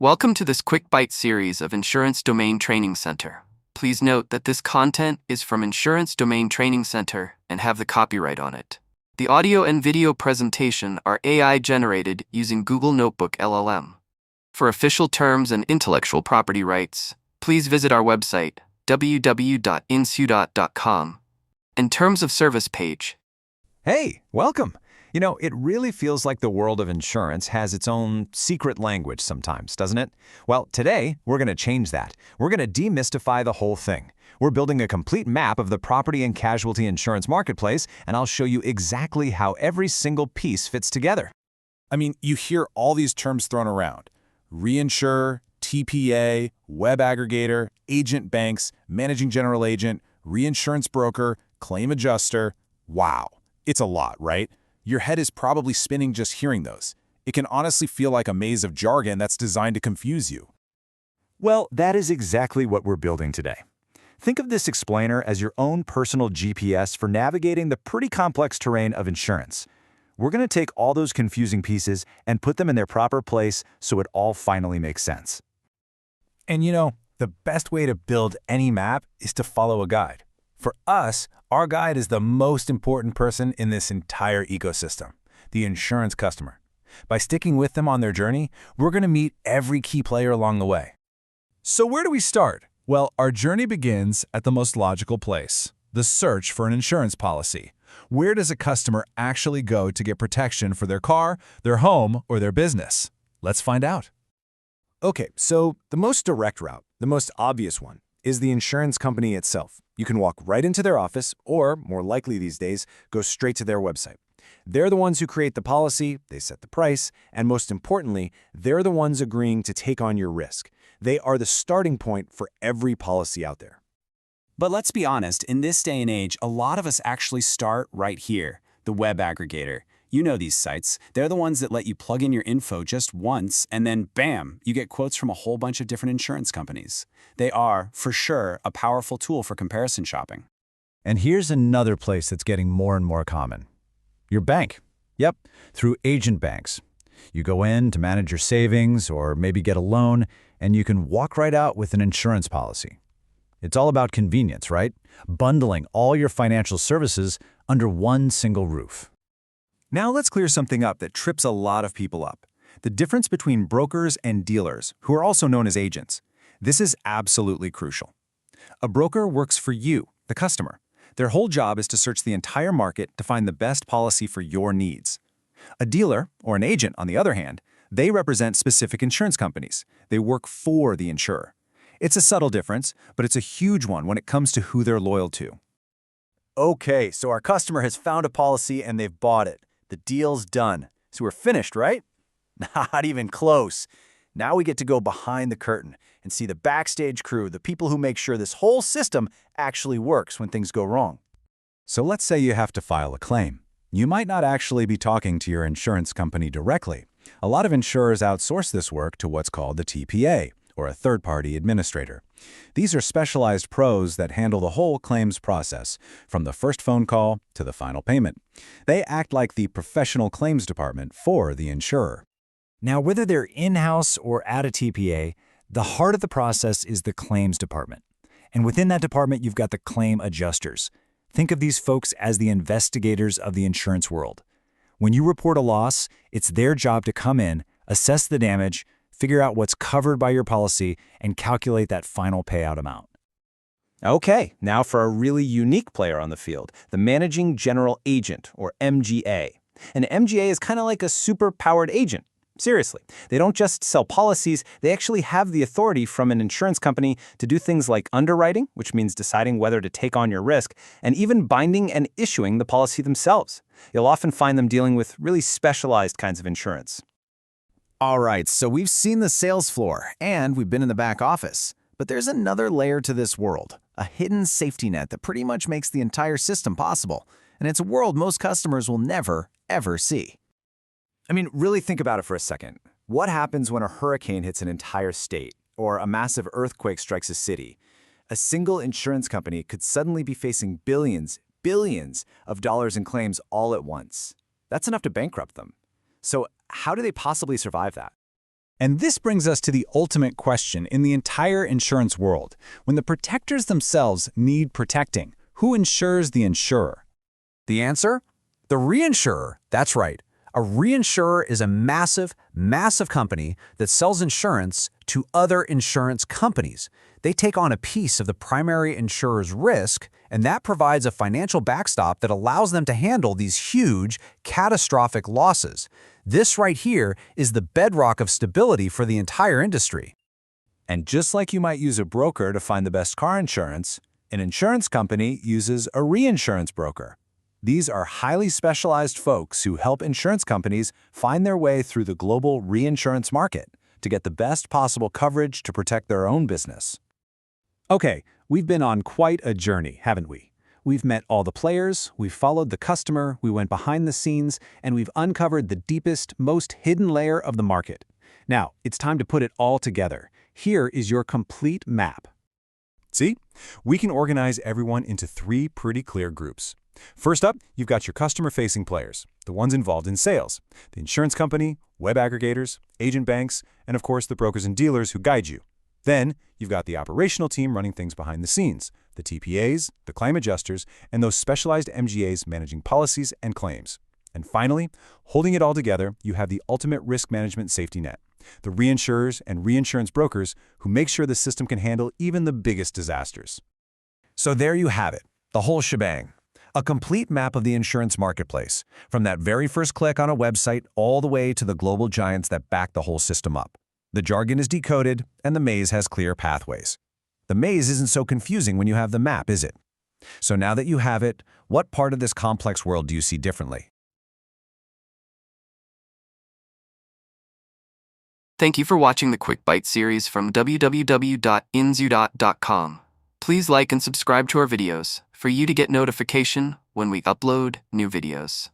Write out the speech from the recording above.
Welcome to this quick bite series of Insurance Domain Training Center. Please note that this content is from Insurance Domain Training Center and have the copyright on it. The audio and video presentation are AI generated using Google Notebook LLM. For official terms and intellectual property rights, please visit our website, www.insudat.com, and Terms of Service page. Hey, welcome. It really feels like the world of insurance has its own secret language sometimes, doesn't it? Well, today, we're going to change that. We're going to demystify the whole thing. We're building a complete map of the property and casualty insurance marketplace, and I'll show you exactly how every single piece fits together. You hear all these terms thrown around. Reinsurer, TPA, web aggregator, agent banks, managing general agent, reinsurance broker, claim adjuster. Wow, it's a lot, right? Your head is probably spinning just hearing those. It can honestly feel like a maze of jargon that's designed to confuse you. Well, that is exactly what we're building today. Think of this explainer as your own personal GPS for navigating the pretty complex terrain of insurance. We're going to take all those confusing pieces and put them in their proper place so it all finally makes sense. And the best way to build any map is to follow a guide. For us, our guide is the most important person in this entire ecosystem, the insurance customer. By sticking with them on their journey, we're going to meet every key player along the way. So where do we start? Well, our journey begins at the most logical place, the search for an insurance policy. Where does a customer actually go to get protection for their car, their home, or their business? Let's find out. Okay, so the most direct route, the most obvious one, is the insurance company itself. You can walk right into their office, or, more likely these days, go straight to their website. They're the ones who create the policy, they set the price, and most importantly, they're the ones agreeing to take on your risk. They are the starting point for every policy out there. But let's be honest, in this day and age, a lot of us actually start right here, the web aggregator. You know these sites. They're the ones that let you plug in your info just once, and then bam, you get quotes from a whole bunch of different insurance companies. They are, for sure, a powerful tool for comparison shopping. And here's another place that's getting more and more common. Your bank. Yep, through agent banks. You go in to manage your savings or maybe get a loan, and you can walk right out with an insurance policy. It's all about convenience, right? Bundling all your financial services under one single roof. Now let's clear something up that trips a lot of people up. The difference between brokers and dealers, who are also known as agents. This is absolutely crucial. A broker works for you, the customer. Their whole job is to search the entire market to find the best policy for your needs. A dealer, or an agent on the other hand, they represent specific insurance companies. They work for the insurer. It's a subtle difference, but it's a huge one when it comes to who they're loyal to. Okay, so our customer has found a policy and they've bought it. The deal's done. So we're finished, right? Not even close. Now we get to go behind the curtain and see the backstage crew, the people who make sure this whole system actually works when things go wrong. So let's say you have to file a claim. You might not actually be talking to your insurance company directly. A lot of insurers outsource this work to what's called the TPA, or a third-party administrator. These are specialized pros that handle the whole claims process, from the first phone call to the final payment. They act like the professional claims department for the insurer. Now, whether they're in-house or at a TPA, the heart of the process is the claims department. And within that department, you've got the claim adjusters. Think of these folks as the investigators of the insurance world. When you report a loss, it's their job to come in, assess the damage, figure out what's covered by your policy, and calculate that final payout amount. Okay, now for a really unique player on the field, the managing general agent, or MGA. An MGA is kind of like a super-powered agent. Seriously, they don't just sell policies, they actually have the authority from an insurance company to do things like underwriting, which means deciding whether to take on your risk, and even binding and issuing the policy themselves. You'll often find them dealing with really specialized kinds of insurance. All right, so we've seen the sales floor, and we've been in the back office. But there's another layer to this world, a hidden safety net that pretty much makes the entire system possible. And it's a world most customers will never, ever see. Really think about it for a second. What happens when a hurricane hits an entire state, or a massive earthquake strikes a city? A single insurance company could suddenly be facing billions of dollars in claims all at once. That's enough to bankrupt them. So how do they possibly survive that? And this brings us to the ultimate question in the entire insurance world. When the protectors themselves need protecting, who insures the insurer? The answer? The reinsurer. That's right. A reinsurer is a massive, massive company that sells insurance to other insurance companies. They take on a piece of the primary insurer's risk, and that provides a financial backstop that allows them to handle these huge, catastrophic losses. This right here is the bedrock of stability for the entire industry. And just like you might use a broker to find the best car insurance, an insurance company uses a reinsurance broker. These are highly specialized folks who help insurance companies find their way through the global reinsurance market to get the best possible coverage to protect their own business. Okay, we've been on quite a journey, haven't we? We've met all the players, we've followed the customer, we went behind the scenes, and we've uncovered the deepest, most hidden layer of the market. Now, it's time to put it all together. Here is your complete map. See? We can organize everyone into 3 pretty clear groups. First up, you've got your customer-facing players, the ones involved in sales, the insurance company, web aggregators, agent banks, and of course the brokers and dealers who guide you. Then, you've got the operational team running things behind the scenes, the TPAs, the claim adjusters, and those specialized MGAs managing policies and claims. And finally, holding it all together, you have the ultimate risk management safety net, the reinsurers and reinsurance brokers who make sure the system can handle even the biggest disasters. So there you have it, the whole shebang. A complete map of the insurance marketplace, from that very first click on a website all the way to the global giants that back the whole system up. The jargon is decoded, and the maze has clear pathways. The maze isn't so confusing when you have the map, is it? So now that you have it, what part of this complex world do you see differently? Thank you for watching the Quick Bite series from www.inzu.com. Please like and subscribe to our videos for you to get notification when we upload new videos.